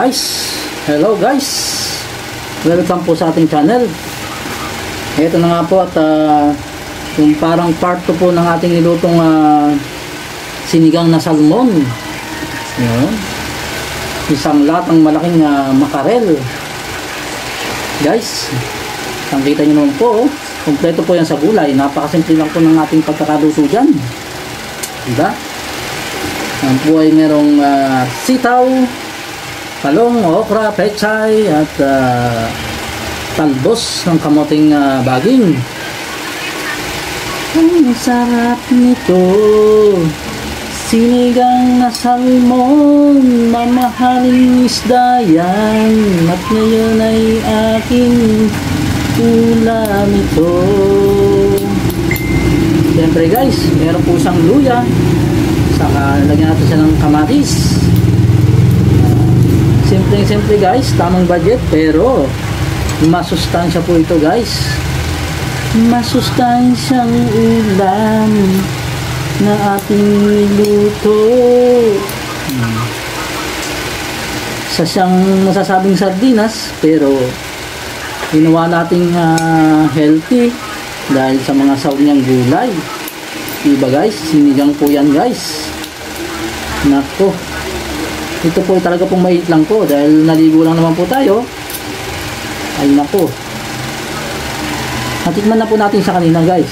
Guys, hello guys, welcome po sa ating channel. Ito na nga po at yung parang part 2 po ng ating nilutong sinigang na salmon. Yun. Isang latang malaking makarel. Guys, nakita nyo naman po, kompleto po yan sa gulay. Napakasimple lang po ng ating pagkakaluto dyan, diba? Yan po ay merong sitaw, talong, okra, pechay at talbos ng kamoting baging. Ang sarap nito, sinigang na salmon, mamahaling isda yan, at ngayon ay aking ulam ito. Siyempre guys, meron po isang luya, saka lagyan natin siya ng kamatis. Simple guys, tamang budget, pero masustansya po ito guys. Masustansyang ulam na ating niluto. Sa siyang masasabing sardinas, pero ginawa nating healthy dahil sa mga sahog niyang gulay. Diba guys, sinigang po yan guys. Nako, ito po talaga pong mait lang po dahil naligo lang naman po tayo. Ay nako, natikman na po natin sa kanina guys.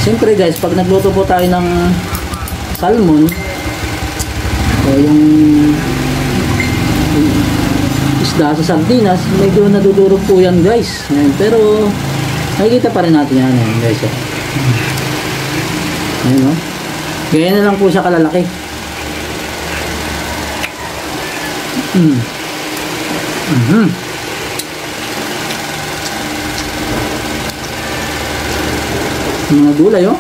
Siyempre guys, pag nagluto po tayo ng salmon o yung isda sa sardinas, medyo nadudurog po yan guys. Pero nakikita pa rin natin yan guys. Ayun o. Gaya na lang po siya kalalaki. Mga gulay o.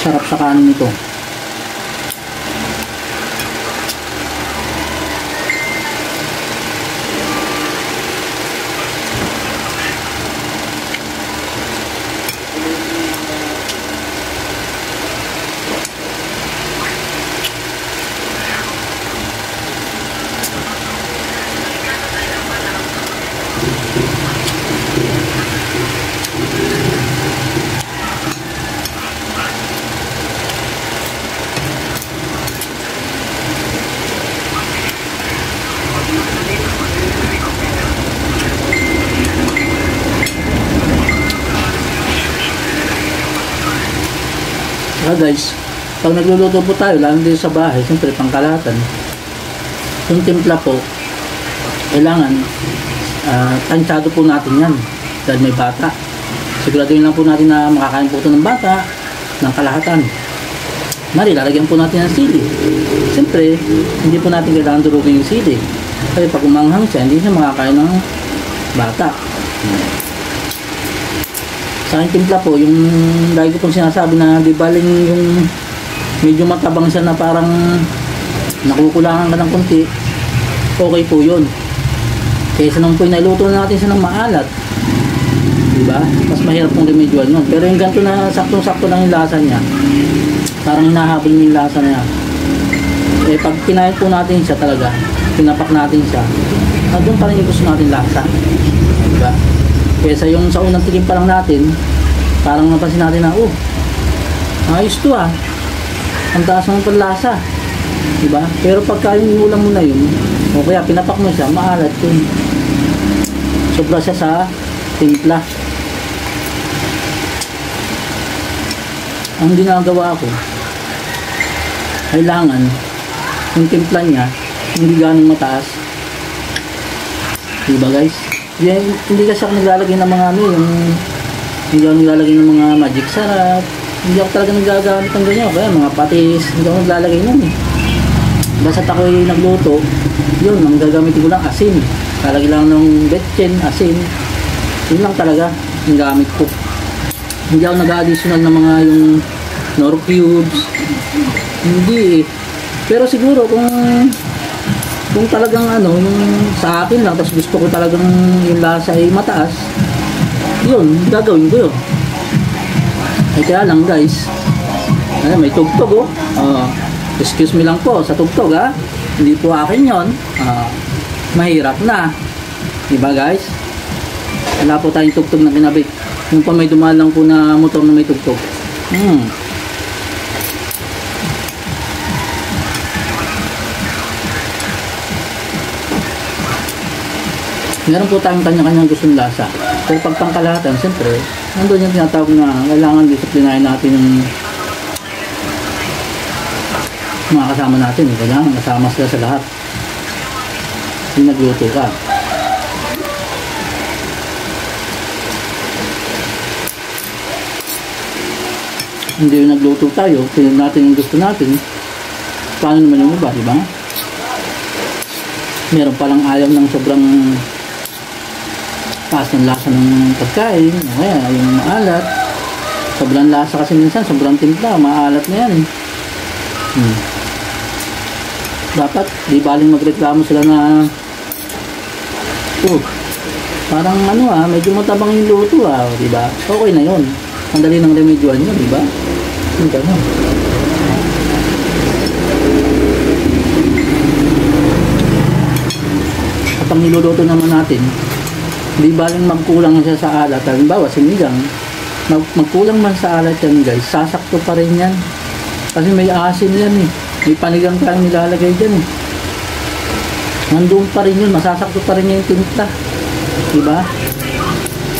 Sarap sa kanin nito. Guys, pag nagluluto po tayo, lalo din sa bahay, siyempre pangkalatan, yung timpla po, kailangan tansyado po natin yan dahil may bata. Siguraduhin lang po natin na makakain po ito ng bata ng kalahatan. Mari, lalagyan po natin ng sili. Siyempre, hindi po natin kailangan durugin yung sili, kasi pag umanghang siya, hindi siya makakain ng bata. Sa aking timpla po, yung lagi ko pong sinasabi na di baling yung medyo matabang siya na parang nakukulangan ka ng konti, okay po yun. Kaysa nung po nailuto natin siya ng maalat, diba? Mas mahirap pong remedial nun. Pero yung ganito na saktong-sakto lang yung lasa niya, parang hinahabol niya yung lasa niya. Eh pag kinain po natin siya talaga, pinapak natin siya, doon pa rin yung gusto natin lasa, diba? Kesa yung sa unang tingin pa lang natin, parang napansin natin na, ayos to ang taas ng panlasa, diba? Pero pagka yung ulam mo na yun, o kaya pinapak mo siya, maalat yun. Sobra siya sa timpla. Ang ginagawa ko, kailangan yung timpla niya hindi ganong mataas, diba guys? Hindi kasi ako naglalagay ng mga hindi ako naglalagay ng mga magic sarap, hindi ako talaga nagagamit ng ganyan, kaya mga patis, hindi ako naglalagay nun Basta't ako'y nagluto, yun, ang gagamitin ko lang asin, lalagay lang ng betchin, asin, yun lang talaga yung gamit ko. Hindi ako nag-additional ng mga yung nor cubes, hindi eh. Pero siguro kung talagang ano, yung sa akin lang, tapos gusto ko talagang yung lasa ay mataas, yun, gagawin ko yun. Ay kaya lang guys, ay, may tugtog oh. Excuse me lang po sa tugtog ha. Hindi po akin yun. Mahirap na. Diba guys? Wala po tayong tugtog na kinabit. Yung pa may dumaan lang po na motor na may tugtog. Meron po tayong kanya-kanyang gustong lasa. Pero pag pangkalahatan, siyempre, nandun yung tinatawag na kailangan disiplinahin natin yung mga kasama natin. Kailangan kasama sila sa lahat. Yung nagluto ka. Hindi yung nagluto tayo, tinan natin yung gusto natin. Paano naman yung iba, di ba? Meron palang ayaw ng sobrang taas ng lasa ng pagkain, kaya yung maalat, sobrang lasa kasi minsan, sobrang timpla, maalat na yan. Dapat, di baling magreklamo sila na parang ano medyo matabang yung luto di ba? Okay na yun. Ang dali ng remedyoan yun, di ba? Yung gano'n. At ang niluluto naman natin, di baling magkulang siya sa alat. Halimbawa, sinigang, magkulang man sa alat yan guys, sasakto pa rin yan. Kasi may asin yan may panigang tayong nilalagay dyan nandun pa rin yun, masasakto pa rin yung timpla, diba?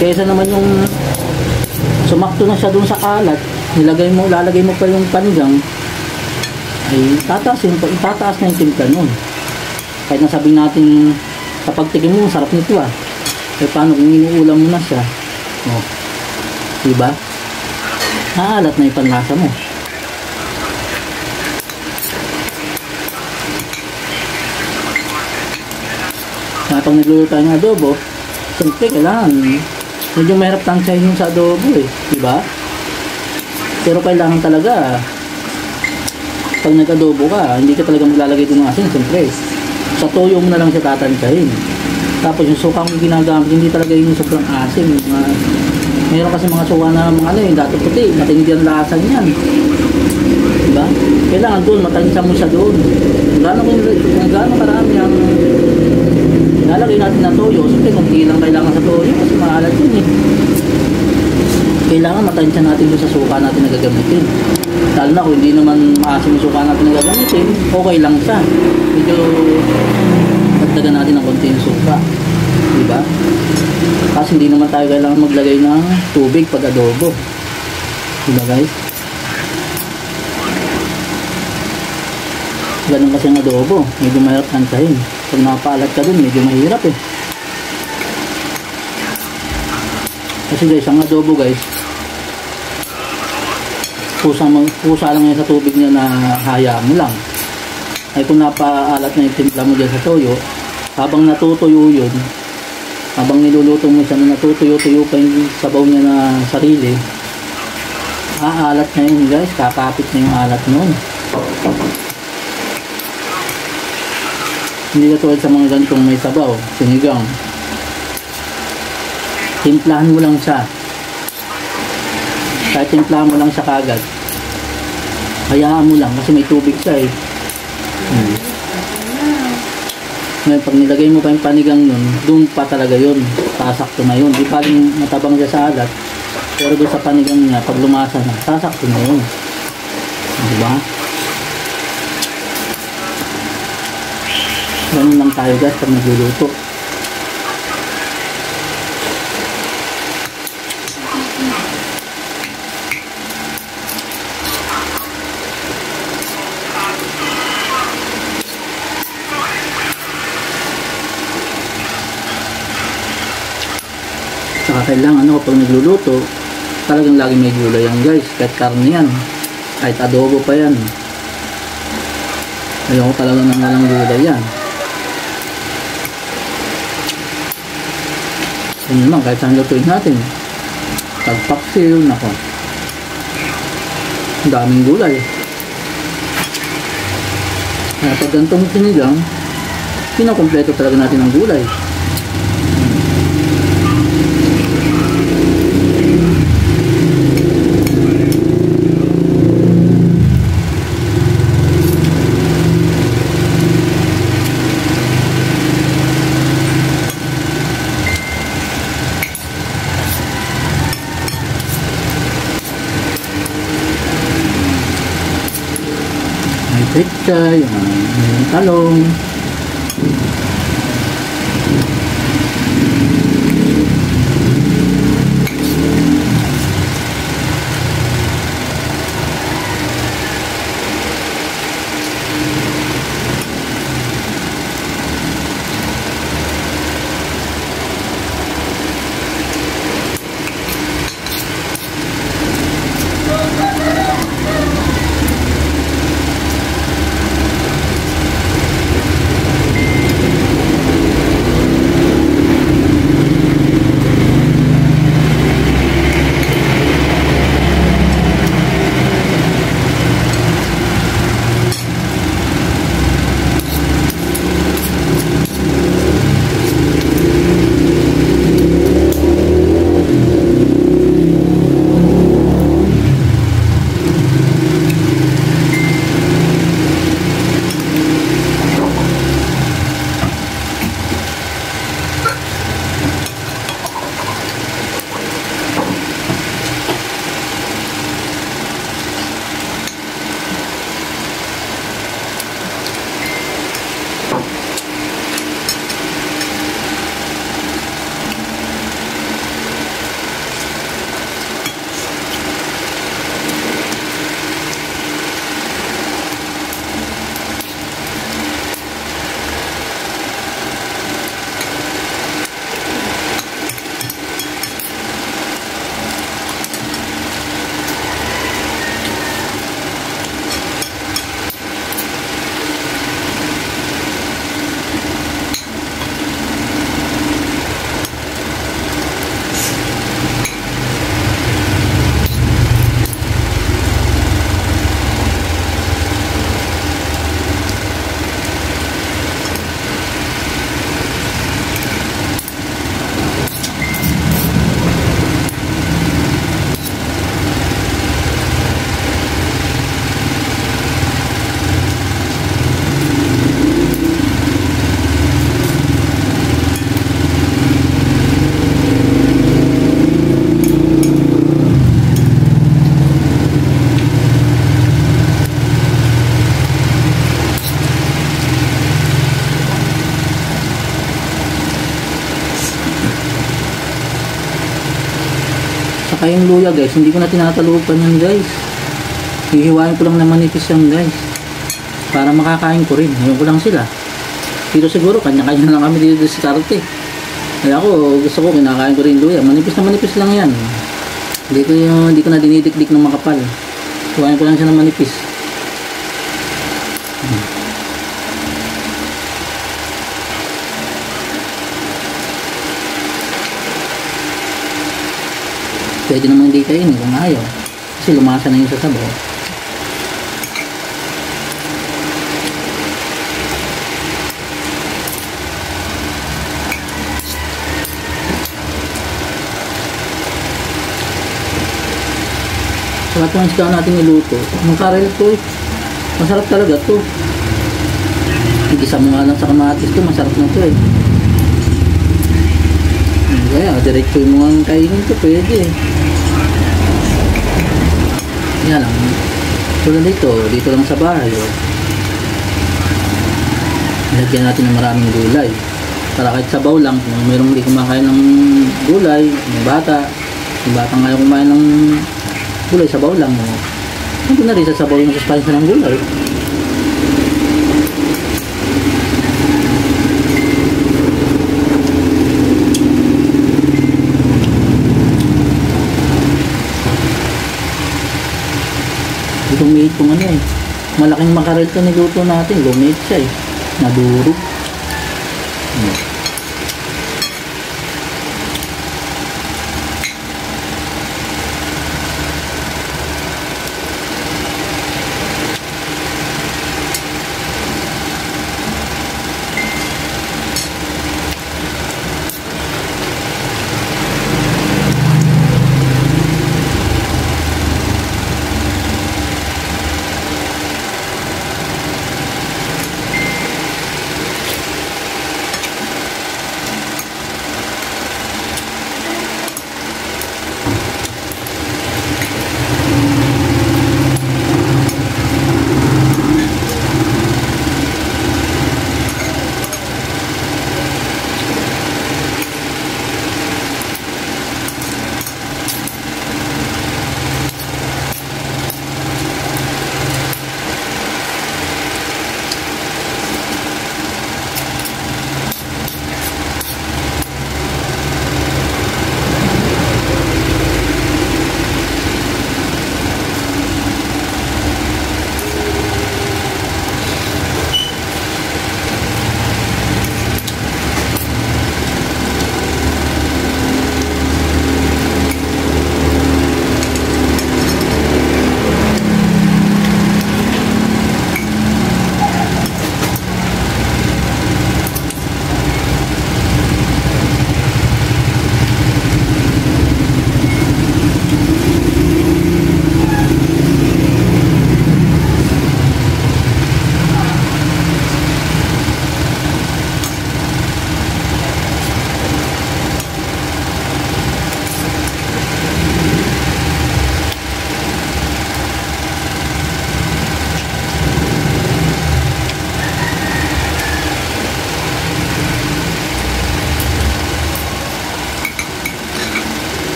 Kaysa naman yung sumakto na siya dun sa alat, lalagay mo pa yung panigang, ay itataas na yung timpla nun. Kahit nasabihin natin kapag tigin mo, sarap nito eh paano kung inuulam mo na siya, diba? Naalat na yung panlasa mo. Pag nagluluto tayo ng adobo, siyempre kailangan medyo mahirap tansyahin yung sa adobo diba? Pero kailangan talaga pag nag-adobo ka, hindi ka talaga maglalagay doon ng asin, siyempre sa toyo mo na lang siya tatansyahin. Tapos yung suka mo ginagamit, hindi talaga yung sobrang asin. Meron kasi mga suka na mga yung dato puti, matindi ang lasa niyan, diba? Kailangan doon, matansya mo siya doon. Kung gaano karami ang lalagay natin na toyo, siyempre kung lang kailangan sa toyo kasi maalat yun Kailangan matansya natin doon sa suka natin na gagamitin. Lalo na kung hindi naman maasim yung suka natin na gagamitin, okay lang siya. Medyo dagdagan natin ng konti yung suka, diba? Kasi hindi naman tayo kailangan maglagay ng tubig pag adobo, diba guys? Ganun kasi ang adobo, medyo mahirap tansyahin. Pag napaalat ka dun, medyo mahirap Kasi guys, ang adobo guys, pusa lang yan sa tubig niya na hayaan mo lang. Ay kung napaalat na yung timpla mo dyan sa toyo, habang natutuyo yun, habang niluluto mo siya na natutuyo-tuyo pa yung sabaw niya na sarili, aalat na yun guys, kakapit na yung alat nun. Hindi katulad sa mga ganitong may sabaw, sinigang. Timplahan mo lang siya. Kahit timplahan mo lang siya kagad, hayaan mo lang kasi may tubig siya Ngayon pag nilagay mo pa yung panigang nun, doon pa talaga yun, sasakto na yun. Di pa rin matabang siya sa alat, pero doon sa panigang niya, pag lumasa na, sasakto na yun, diba? Ganun lang tayo guys pag nagluluto. Saka kailangan kapag nagluluto, talagang lagi may gulay yan guys. Kahit karne yan, kahit adobo pa yan, ayoko talaga nang walang gulay yan. Yun naman, kahit saan lutuin natin, tagpaksil, nako, ang daming gulay. Kaya pag gantong sinigang, pinakompleto talaga natin ang gulay. May pechay, may talong. Saka yung luya guys, hindi ko na tinatalupan yan guys. Hihiwain ko lang na manipis yan guys. Para makakain ko rin. Ngayon ko lang sila. Dito siguro, kanya-kanya lang kami dito sa karte. Kaya ako, gusto ko, kinakain ko rin luya. Manipis na manipis lang yan. Hindi ko na dinidikdik ng makapal. Hiwain ko lang siya ng manipis. Pwede naman hindi kainin kung ayaw. Kasi lumasa na yun sa sabaw. Saka itong isda natin niluto. Ang karel to eh. Masarap talaga to. Igisa mo nga lang sa kamatis to. Masarap na to eh. Kaya, diretso mo ang kainin to, pwede. Yan lang. Tulad dito lang sa bahay. Oh. Lagyan natin ng maraming gulay. Para kahit sabaw lang, kung mayroong hindi kumakain ng gulay, yung batang ayaw kumain ng gulay, sabaw lang. Oh. Hindi na rin sasabaw yung suspension ng gulay. Lumiit kung ano eh. Malaking makarel to niluto natin. Lumiit siya eh. Nadurog.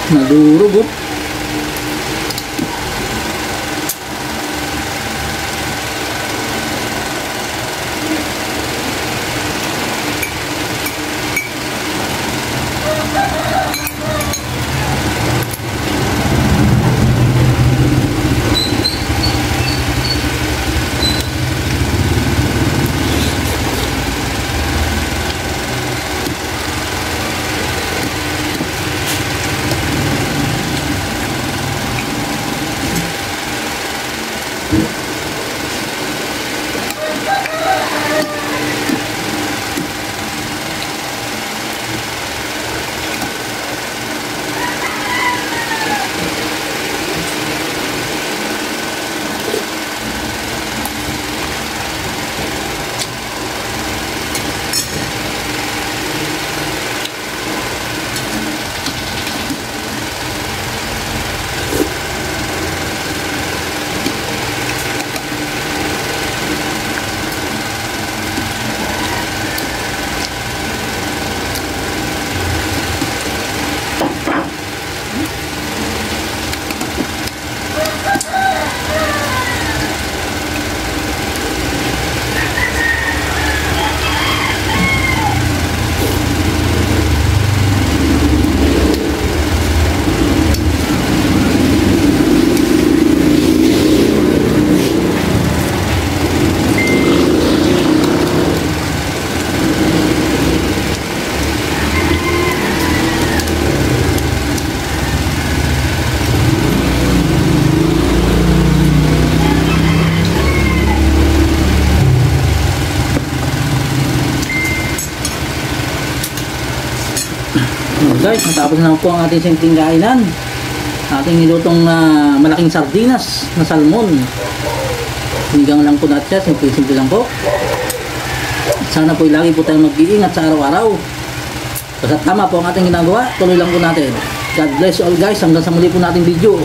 Nadurog oh. Guys, natapos na po ang ating simpleng kainan. Ating nilutong malaking sardinas na salmon. Sinigang lang po natin siya, simple lang po. Sana po lagi po tayong mag-iingat sa araw-araw. Basta tama po ang ating ginagawa, tuloy lang po natin. God bless you all guys, hanggang sa muli po nating video.